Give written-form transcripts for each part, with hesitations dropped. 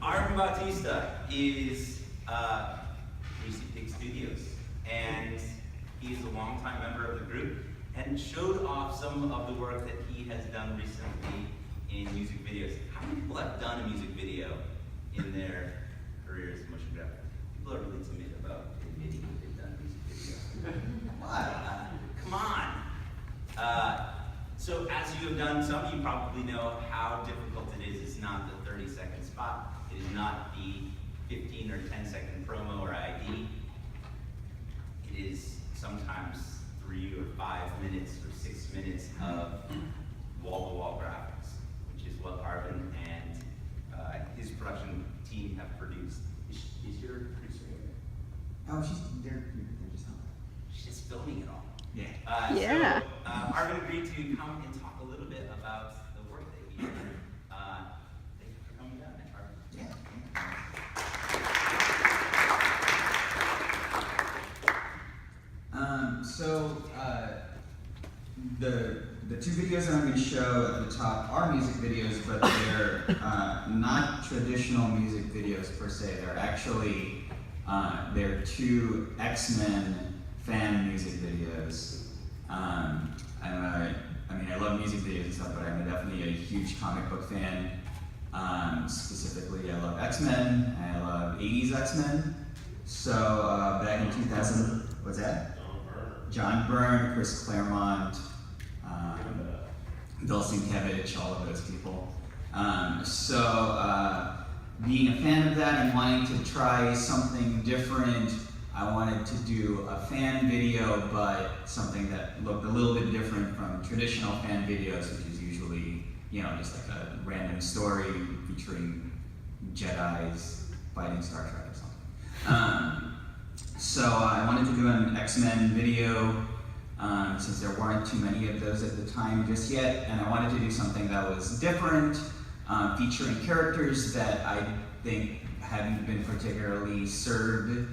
Arvin Bautista is Big Studios, and he's a longtime member of the group and showed off some of the work that he has done recently in music videos. How many people have done a music video in their careers in motion graphics? People are really timid about admitting that they've done music videos. What? Come on. So as you have done some, you probably know how difficult it is. It's not the 30-second spot. It is not the 15 or 10-second promo or ID. It is sometimes 3 or 5 minutes or 6 minutes of wall-to-wall graphics, which is what Arvin and his production team have produced. Is your producer here? Oh, they're just not. She's filming it all. Yeah. Yeah. So Arvin agreed to come and talk a little bit about the work that he did. Thank you for coming down, Arvin. Yeah. The two videos that I'm going to show at the top are music videos, but they're not traditional music videos per se. They're actually they're two X-Men fan music videos. I love music videos and stuff, but I'm definitely a huge comic book fan. Specifically, I love X-Men. I love 80s X-Men. So back in 2000, what's that? John Byrne, Chris Claremont, Bill Sienkiewicz, all of those people. Being a fan of that and wanting to try something different, I wanted to do a fan video, but something that looked a little bit different from traditional fan videos, which is usually, just like a random story featuring Jedis fighting Star Trek or something. So I wanted to do an X-Men video, since there weren't too many of those at the time just yet, and I wanted to do something that was different, featuring characters that I think hadn't been particularly served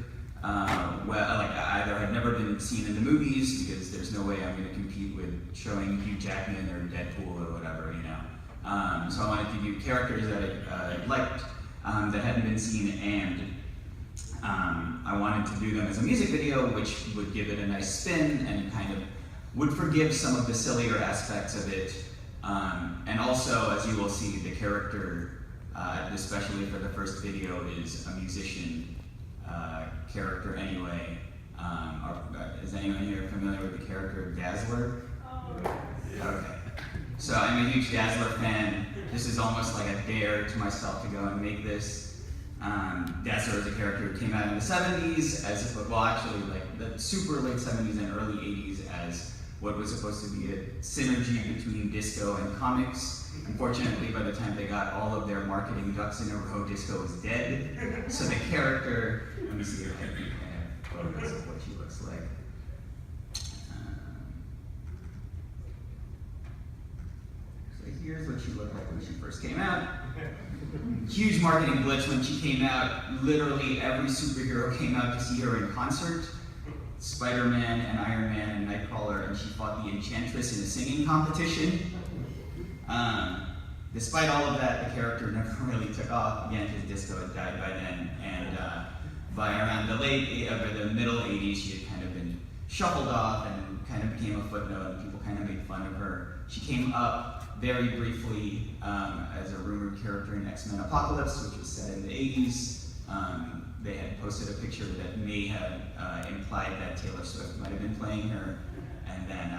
either had never been seen in the movies, because there's no way I'm going to compete with showing Hugh Jackman or Deadpool or whatever, So I wanted to do characters that I liked, that hadn't been seen, and I wanted to do them as a music video, which would give it a nice spin and kind of would forgive some of the sillier aspects of it. And also, as you will see, the character, especially for the first video, is a musician character anyway. Is anyone here familiar with the character of Dazzler? Oh. Okay. So I'm a huge Dazzler fan. This is almost like a dare to myself to go and make this. Dazzler is a character who came out in the 70s like the super late 70s and early 80s as what was supposed to be a synergy between disco and comics. Unfortunately, by the time they got all of their marketing ducks in a row, disco was dead. So the character, let me see if I can have photos of what she looks like. So here's what she looked like when she first came out. Huge marketing blitz when she came out. Literally every superhero came out to see her in concert. Spider-Man and Iron Man and Nightcrawler, and she fought the Enchantress in a singing competition. Despite all of that, the character never really took off. Again, because disco had died by then, and by around the middle 80s, she had kind of been shuffled off and kind of became a footnote, and people kind of made fun of her. She came up very briefly as a rumored character in X-Men Apocalypse, which was set in the 80s. They had posted a picture that may have implied that Taylor Swift might have been playing her, and then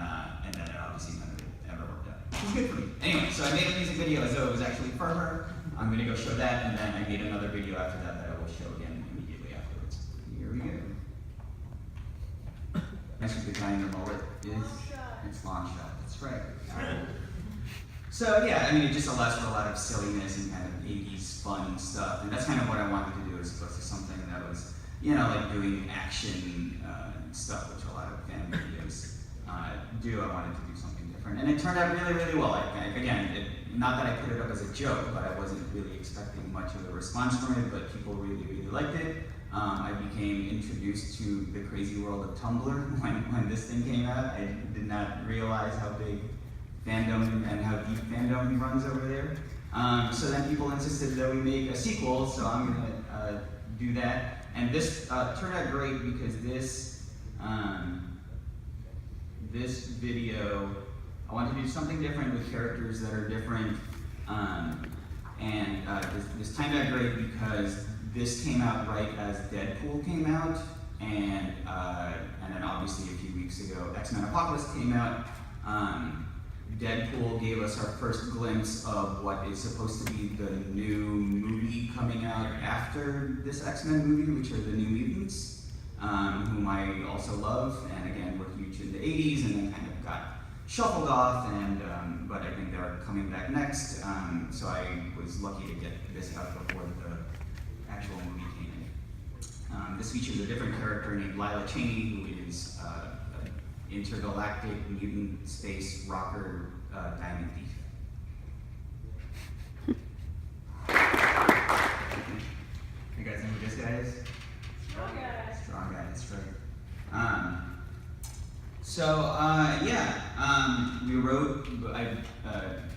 it obviously none of it ever worked out. It was good for me. Anyway, so I made a music video as though it was actually for her. I'm going to go show that, and then I made another video after that that I will show again immediately afterwards. Here we go. That's what the guy in the mullet is. It's long shot. That's right. So yeah, it just allows for a lot of silliness and kind of 80s fun stuff, and that's kind of what I wanted to do, as opposed to something that was, like doing action stuff, which a lot of fan videos do. I wanted to do something different, and it turned out really, really well. Not that I put it up as a joke, but I wasn't really expecting much of a response from it, but people really, really liked it. I became introduced to the crazy world of Tumblr when this thing came out. I did not realize how big fandom and how deep fandom runs over there. So then people insisted that we make a sequel, so I'm gonna do that. And this turned out great because this video, I wanted to do something different with characters that are different. This timed out great because this came out right as Deadpool came out, and then obviously a few weeks ago X-Men Apocalypse came out. Deadpool gave us our first glimpse of what is supposed to be the new movie coming out after this X-Men movie, which are the New Mutants, whom I also love, and again were huge in the 80s, and then kind of got shuffled off, but I think they're coming back next, so I was lucky to get this out before the actual movie came in. This features a different character named Lila Cheney, who is an intergalactic mutant space rocker diamond thief. You guys know who this guy is? Strong guy. Strong guy, that's right. I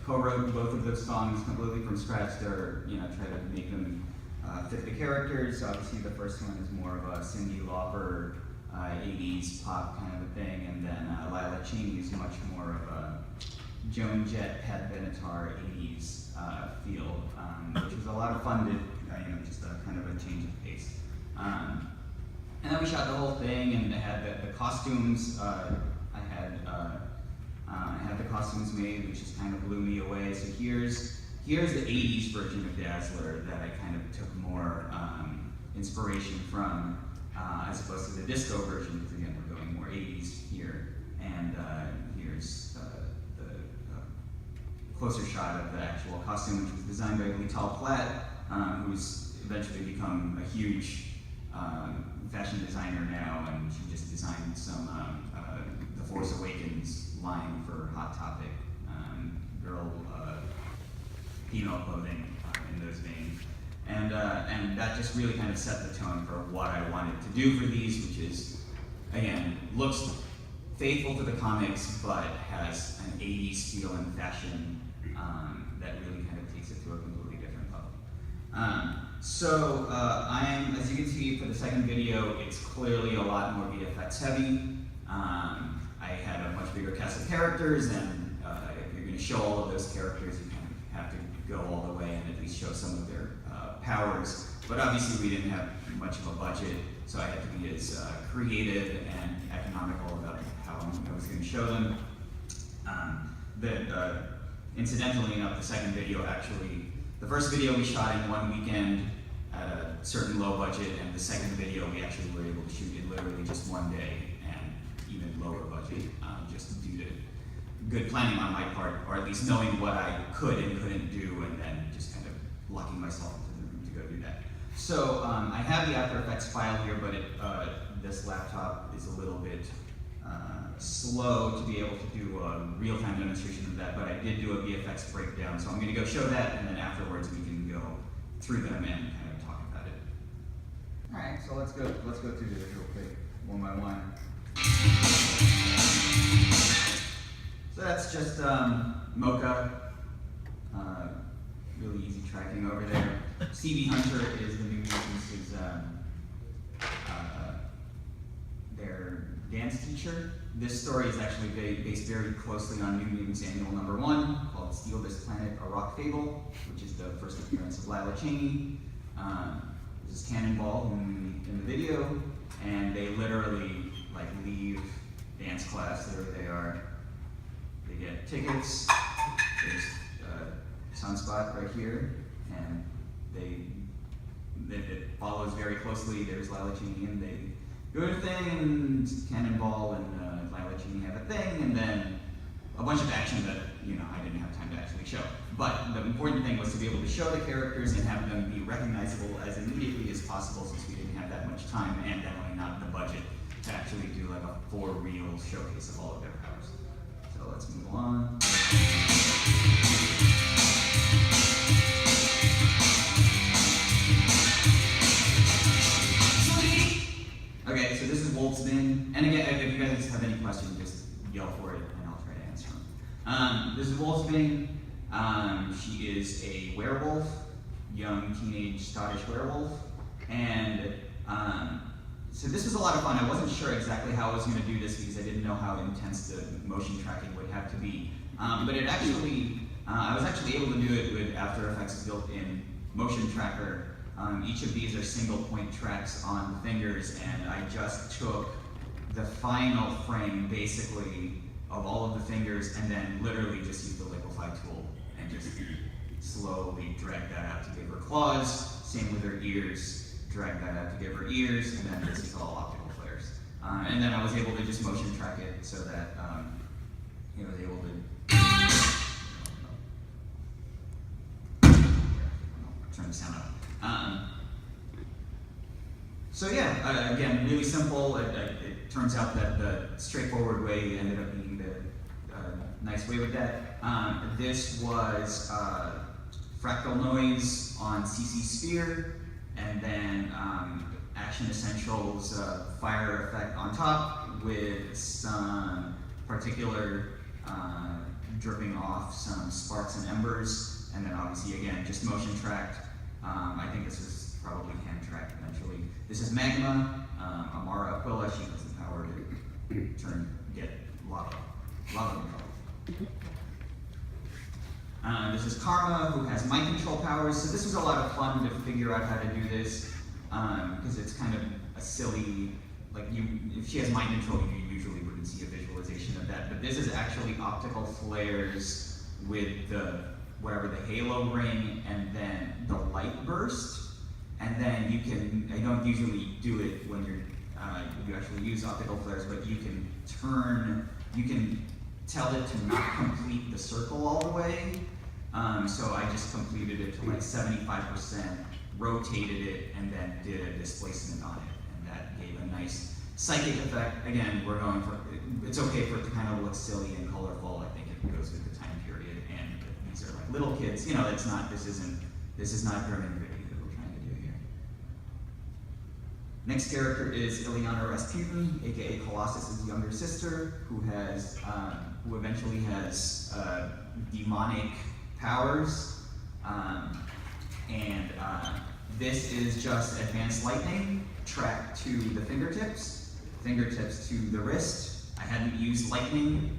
co-wrote both of those songs completely from scratch. They're, try to make them fit the characters. Obviously the first one is more of a Cyndi Lauper 80s pop kind of a thing, and then Lila Cheney is much more of a Joan Jett, Pat Benatar 80s feel, which was a lot of fun to, just a kind of a change of pace. And then we shot the whole thing, and had the costumes. I had the costumes made, which just kind of blew me away. So here's the 80s version of Dazzler that I kind of took more inspiration from, as opposed to the disco version, because again, we're going more 80s here. And here's the closer shot of the actual costume, which was designed by Lital Platt, who's eventually become a huge fashion designer now, and she just designed some The Force Awakens line for Hot Topic, girl female clothing in those veins. And that just really kind of set the tone for what I wanted to do for these, which is, again, looks faithful to the comics, but has an 80s feel and fashion that really kind of takes it to a completely different level. As you can see for the second video, it's clearly a lot more VFX heavy. I had a much bigger cast of characters, and if you're going to show all of those characters, you kind of have to go all the way and at least show some of their powers. But obviously we didn't have much of a budget, so I had to be as creative and economical about how I was going to show them. Incidentally enough, the second video the first video we shot in one weekend at a certain low budget, and the second video we actually were able to shoot in literally just one day, and even lower budget, just due to good planning on my part, or at least knowing what I could and couldn't do, and then just kind of locking myself into the room to go do that. So I have the After Effects file here, but this laptop is a little bit slow to be able to do a real-time demonstration of that, but I did do a VFX breakdown, so I'm going to go show that, and then afterwards we can go through them and kind of talk about it. All right, so let's go through this real quick, one by one. So that's just Mocha, really easy tracking over there. CB Hunter is the New Mutants' their dance teacher. This story is actually based very closely on New Mutants Annual #1, called Steal This Planet, A Rock Fable, which is the first appearance of Lila Cheney. This is Cannonball in the video, and they literally leave dance class. There they are. They get tickets. There's Sunspot right here, and it follows very closely. There's Lila Cheney, and they do a thing, and Cannonball and Lila Cheney have a thing, and then a bunch of action that I didn't have time to actually show. But the important thing was to be able to show the characters and have them be recognizable as immediately as possible, since we didn't have that much time and definitely not the budget to actually do a for-real showcase of all of their powers. So let's move on. Okay, so this is Wolfsbane, and again, if you guys have any questions, just yell for it, and I'll try to answer them. This is Wolfsbane. She is a werewolf, young teenage Scottish werewolf, and so this was a lot of fun. I wasn't sure exactly how I was going to do this because I didn't know how intense the motion tracking would have to be. But it actually, I was actually able to do it with After Effects' built-in motion tracker. Each of these are single point tracks on the fingers, and I just took the final frame, basically, of all of the fingers, and then literally just used the liquefy tool and just slowly drag that out to give her claws. Same with her ears. Drag that out to give her ears, and then this is all optical flares. And then I was able to just motion track it so that I was able to turn the sound up. So yeah, again, really simple. It turns out that the straightforward way ended up being the nice way with that. This was fractal noise on CC Sphere, and then Action Essentials fire effect on top with some particular dripping off some sparks and embers, and then obviously again just motion tracked. I think this is probably hand tracked eventually. This is Magma, Amara Aquila. She has the power to get lava control. This is Karma, who has mind control powers. So this was a lot of fun to figure out how to do this, because it's kind of a silly, if she has mind control, you usually wouldn't see a visualization of that. But this is actually optical flares with whatever the halo ring, and then the light burst. And then you can, I don't usually do it when you actually use optical flares, but you can tell it to not complete the circle all the way. So I just completed it to like 75%, rotated it, and then did a displacement on it. And that gave a nice psychic effect. Again, we're going for, it's okay for it to kind of look silly and colorful. I think it goes with the time period. And these are like little kids, it's not, this is not Grim and Gritty that we're trying to do here. Next character is Ileana Rasputin, aka Colossus's younger sister, who eventually has demonic powers, this is just advanced lightning tracked to the fingertips to the wrist. I hadn't used lightning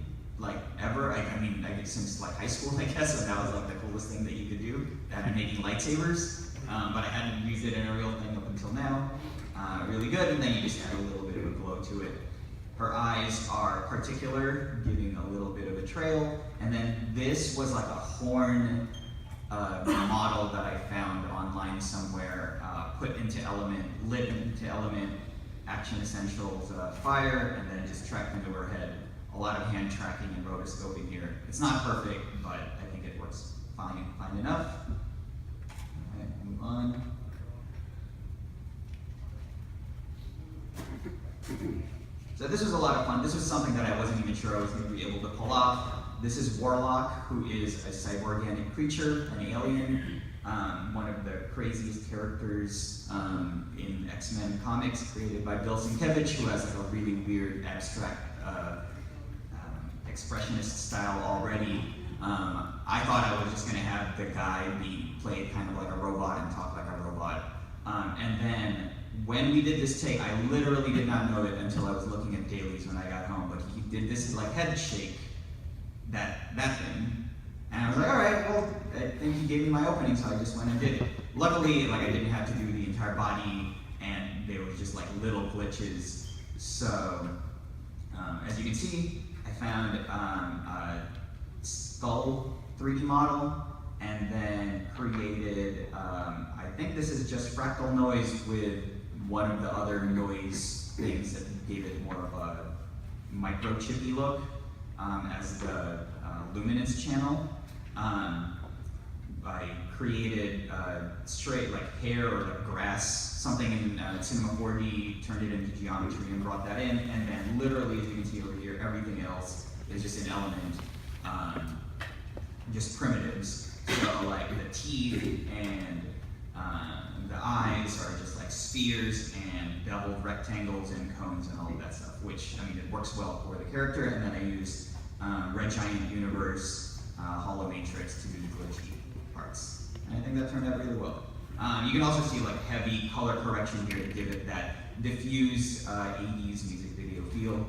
ever. I mean, since high school, I guess, so that was the coolest thing that you could do. And making lightsabers, but I hadn't used it in a real thing up until now. Really good, and then you just add a little bit of a glow to it. Her eyes are particular, giving a little bit of a trail, and then this was like a horn model that I found online somewhere, put into Element, lit into Element, Action Essentials fire, and then just tracked into her head. A lot of hand tracking and rotoscoping here. It's not perfect, but I think it works fine enough. Okay, move on. So this was a lot of fun. This was something that I wasn't even sure I was going to be able to pull off. This is Warlock, who is a cyborganic creature, an alien, one of the craziest characters in X-Men comics, created by Bill Sienkiewicz, who has a really weird, abstract, expressionist style already. I thought I was just going to have the guy be played kind of like a robot and talk like a robot. And then when we did this take, I literally did not know it until I was looking at dailies when I got home, but he did this head shake, that thing. And I was like, all right, well, I think he gave me my opening, so I just went and did it. Luckily, I didn't have to do the entire body, and there was just little glitches. So, as you can see, I found a skull 3D model, and then created, I think this is just fractal noise with one of the other noise things that gave it more of a microchippy look as the luminance channel. I created straight hair or grass, something in Cinema 4D, turned it into geometry and brought that in, and then literally, as you can see over here, everything else is just an element, just primitives. So the teeth and the eyes are just spheres and beveled rectangles and cones and all of that stuff, which, it works well for the character. And then I used Red Giant Universe hollow matrix to do the glitchy parts. And I think that turned out really well. You can also see like heavy color correction here to give it that diffused 80s music video feel.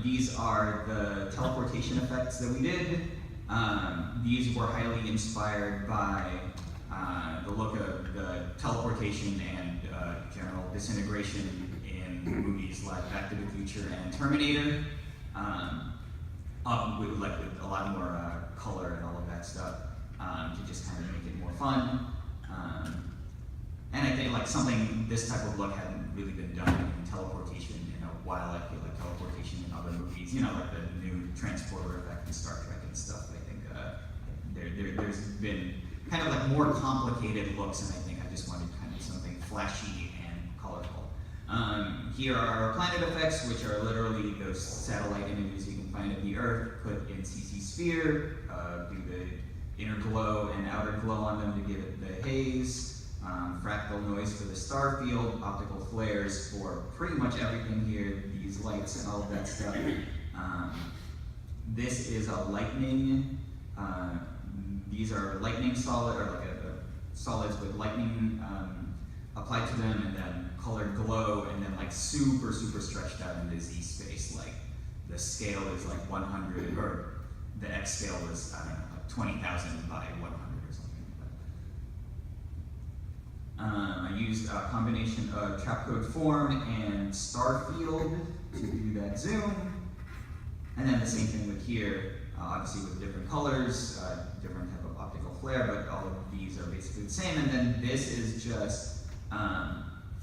These are the teleportation effects that we did. These were highly inspired by the look of the teleportation and general disintegration in movies like Back to the Future and Terminator, with a lot more color and all of that stuff to just kind of make it more fun. And I think like this type of look hadn't really been done in teleportation in a while. I feel like teleportation in other movies, like the new transporter effect in Star Trek and stuff. I think there's been kind of like more complicated looks, and I think I just wanted kind of something flashy and colorful. Here are our planet effects, which are literally those satellite images you can find of the Earth, put in CC sphere, do the inner glow and outer glow on them to give it the haze. Fractal noise for the star field, optical flares for pretty much everything here, these lights and all of that stuff. This is a lightning, these are lightning solid, or like solids with lightning applied to them, and then colored glow, and then like super stretched out into Z space. Like the scale is like 100, or the X scale is, I don't know, like 20,000 by 100 or something. I used a combination of trapcode form and star field to do that zoom. And then the same thing with here, obviously with different colors, different type of optical flare, but all of these are basically the same. And then this is just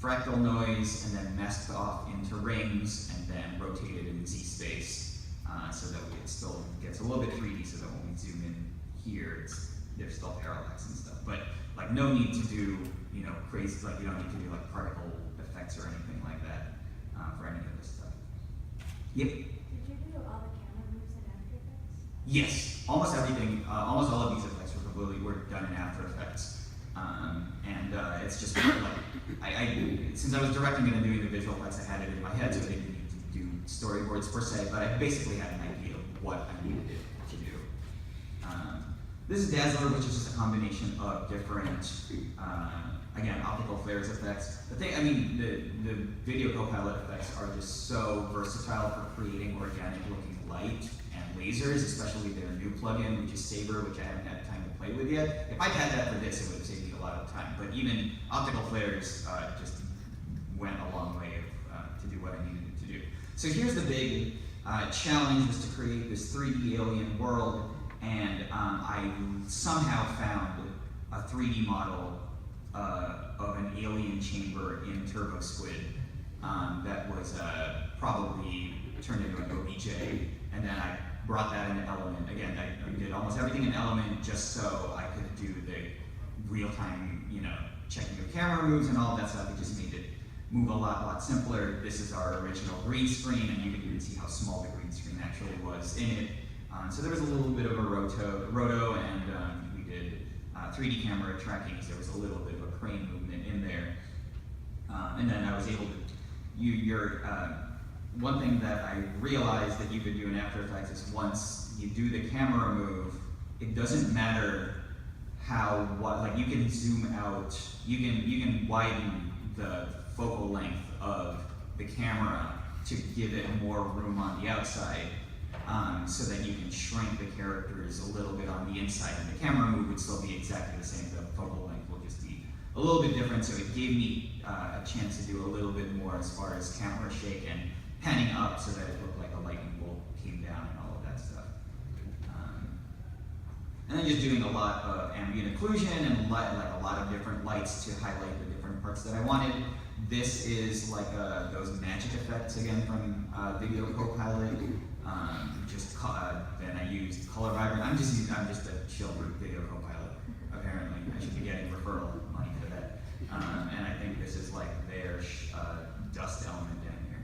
fractal noise and then masked off into rings and then rotated in Z space so that it still gets a little bit 3D, so that when we zoom in here, there's still parallax and stuff. But like no need to do crazy, like you don't need to do like particle effects or anything like that for any of this stuff. Yep. Did you do all the camera moves in After Effects? Yes, almost everything, almost all of these effects were done in After Effects. It's just like, since I was directing it and doing the visual effects, I had it in my head, so I didn't need to do storyboards per se, but I basically had an idea of what I needed it to do. This is Dazzler, which is just a combination of different, again, optical flares effects. The video copilot effects are just so versatile for creating organic looking light and lasers, especially their new plugin, which is Saber, which I haven't had time to play with yet. If I'd had that for this, it would have saved me a lot of time. But even optical flares just went a long way to do what I needed it to do. So here's the big challenge, was to create this 3D alien world, and I somehow found a 3D model of an alien chamber in Turbo Squid that was probably turned into an OBJ, and then I brought that into Element. Again, I did almost everything in Element just so I could do the real-time, checking your camera moves and all of that stuff. It just made it move a lot simpler. This is our original green screen, and you can even see how small the green screen actually was in it. So there was a little bit of a roto, and we did 3D camera tracking, so there was a little bit of a crane movement in there. And then I was able to, one thing that I realized that you could do in After Effects is once you do the camera move, it doesn't matter like you can zoom out, you can widen the focal length of the camera to give it more room on the outside, so that you can shrink the characters a little bit on the inside, and the camera move would still be exactly the same. The focal length will just be a little bit different, so it gave me a chance to do a little bit more as far as camera shake and panning up so that it looked like a lightning bolt came down and all of that stuff. And then just doing a lot of ambient occlusion and like a lot of different lights to highlight the different parts that I wanted. This is like those magic effects again from Video Copilot. Then I used Color Vibrant. I'm just a chill Video Copilot. Apparently, I should be getting referral money for that. And I think this is like their dust element down here.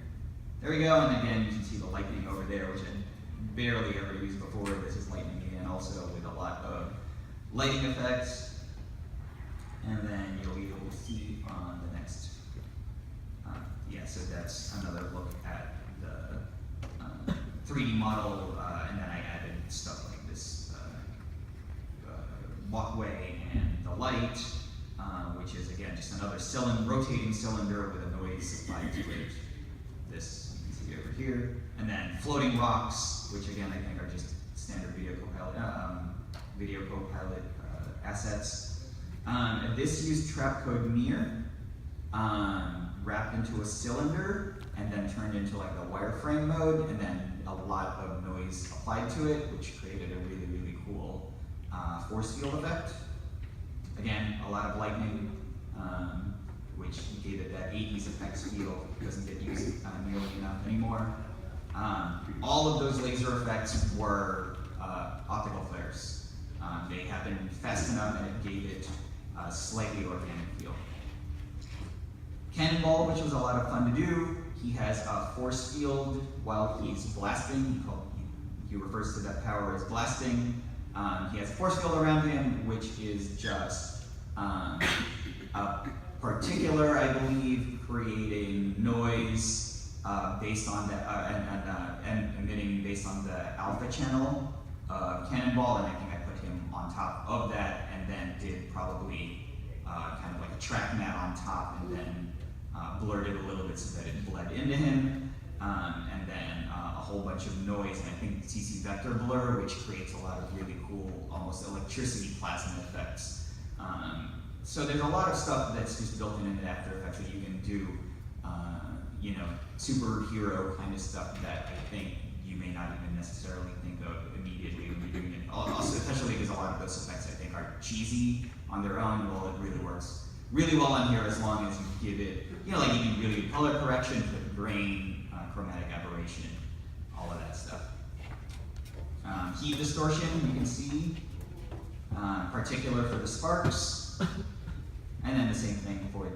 There we go. And again, you can see the lightning over there, which I barely ever used before. This is lightning again, also with a lot of lighting effects. And then you'll be able to see on the next. So that's another look at the 3D model, and then I added stuff like walkway and the light, which is again just another rotating cylinder with a noise applied to it. This you can see over here. And then floating rocks, which again I think are just standard video copilot assets. This used trapcode mirror, wrapped into a cylinder and then turned into like a wireframe mode, and then a lot of noise applied to it, which created a really, really cool force field effect. Again, a lot of lightning, which gave it that 80s effects feel. Doesn't get used nearly enough anymore. All of those laser effects were optical flares. They happened fast enough and it gave it a slightly organic feel. Cannonball, which was a lot of fun to do. He has a force field while he's blasting. He refers to that power as blasting. He has a force field around him, which is just a particular, I believe, creating noise based on the and emitting based on the alpha channel of Cannonball, and I think I put him on top of that, and then did probably kind of like a track mat on top, and then blurred it a little bit so that it bled into him, and then a whole bunch of noise, and I think CC vector blur, which creates a lot of really cool, almost electricity plasma effects. So there's a lot of stuff that's just built into After Effects that you can do, you know, superhero kind of stuff that I think you may not even necessarily think of immediately when you're doing it. Also, especially because a lot of those effects I think are cheesy on their own. Well, it really works really well on here as long as you give it, you know, like you do really good color correction, put grain, chromatic aberration, all of that stuff. Heat distortion, you can see, particular for the sparks, and then the same thing for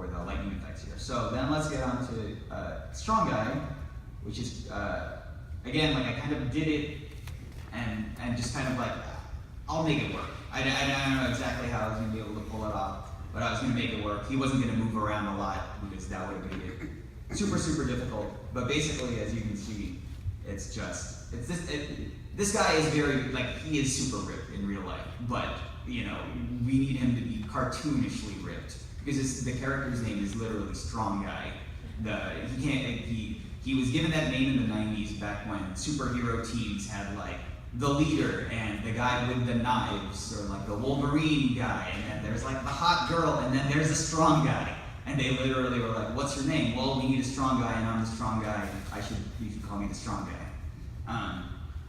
the lightning effects here. So then let's get on to Strong Guy, which is, again, like I kind of did it and just kind of like, I'll make it work. I don't know exactly how I was going to be able to pull it off, but I was going to make it work. He wasn't going to move around a lot because that would have made it super, super difficult. But basically, as you can see, it's this guy is very, like, he is super ripped in real life, but, you know, we need him to be cartoonishly ripped because the character's name is literally Strong Guy. He was given that name in the 90s back when superhero teams had, like, the leader and the guy with the knives, or like the Wolverine guy, and then there's like the hot girl, and then there's a strong guy. And they literally were like, what's your name? Well, we need a strong guy, and I'm the strong guy. You should call me the strong guy.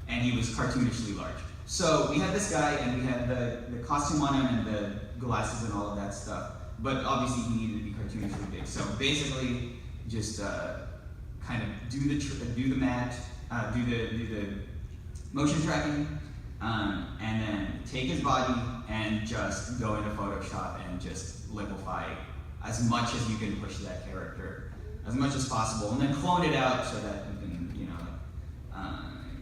And he was cartoonishly large. So we had this guy, and we had the costume on him, and the glasses, and all of that stuff. But obviously he needed to be cartoonishly big. So basically, just kind of do the motion tracking, and then take his body and just go into Photoshop and just liquefy as much as you can push that character, as much as possible, and then clone it out so that you can, you know,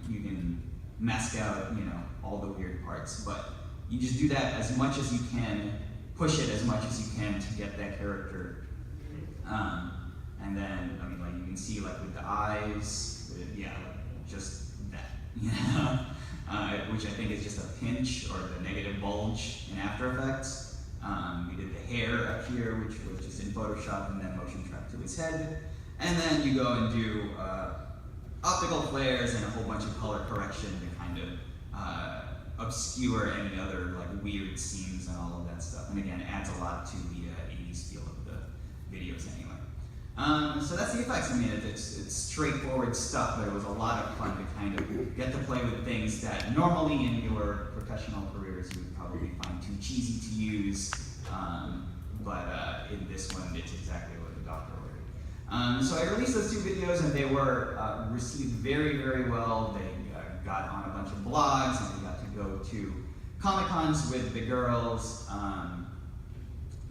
you can mask out, you know, all the weird parts. But you just do that as much as you can, push it as much as you can to get that character. And then, I mean, like you can see, like with the eyes, just that. You know, which I think is just a pinch or the negative bulge in After Effects. We did the hair up here, which was just in Photoshop, and then motion track to his head. And then you go and do optical flares and a whole bunch of color correction to kind of obscure any other like weird scenes and all of that stuff. And again, adds a lot to the 80s feel of the videos anyway. So that's the effects. I mean, it's straightforward stuff, but it was a lot of fun to kind of get to play with things that normally in your professional careers you would probably find too cheesy to use, but in this one it's exactly what the doctor ordered. So I released those two videos, and they were received very, very well. They got on a bunch of blogs, and we got to go to Comic-Cons with the girls,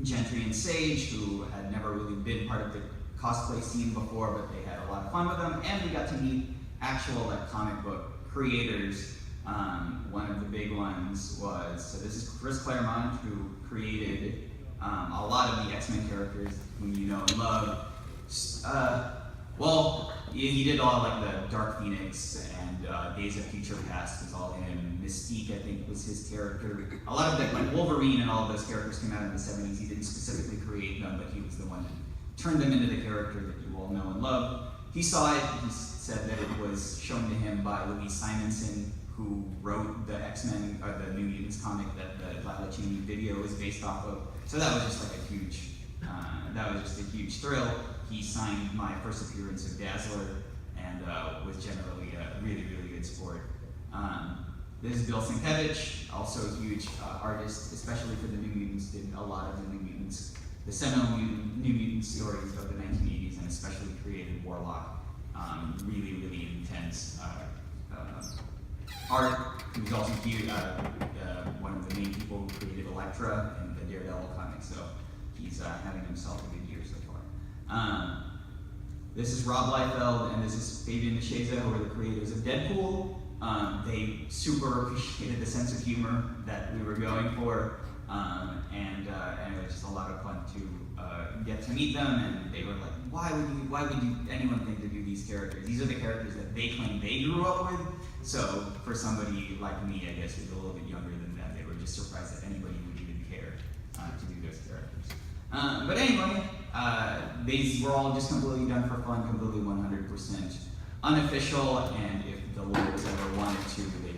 Gentry and Sage, who had never really been part of the cosplay scene before, but they had a lot of fun with them, and we got to meet actual like comic book creators. One of the big ones was, so this is Chris Claremont, who created a lot of the X-Men characters whom you know and love. Well, He did all like the Dark Phoenix and Days of Future Past was all him. Mystique, I think, was his character. A lot of the, like Wolverine and all of those characters came out in the 70s. He didn't specifically create them, but he was the one who turned them into the character that you all know and love. He saw it, he said that it was shown to him by Louise Simonson, who wrote the X-Men, or the New Mutants comic that the Lila Cheney video is based off of. So that was just like a huge, thrill. He signed my first appearance of Dazzler and was generally a really, really good sport. This is Bill Sienkiewicz, also a huge artist, especially for the New Mutants, did a lot of the New Mutants, the seminal New Mutant stories of the 1980s, and especially created Warlock. Really, really intense art. He was also one of the main people who created Elektra in the Daredevil comic, so he's having himself a good year so far. This is Rob Liefeld, and this is Fabian Nicieza, who are the creators of Deadpool. They super appreciated the sense of humor that we were going for, and it was just a lot of fun to get to meet them. And they were like, "Why would anyone think to do these characters? These are the characters that they claim they grew up with." So for somebody like me, I guess, who's a little bit younger than them, they were just surprised that anybody would even care to do those characters. But anyway, these were all just completely done for fun, completely 100% unofficial, and if the Lords ever wanted to, they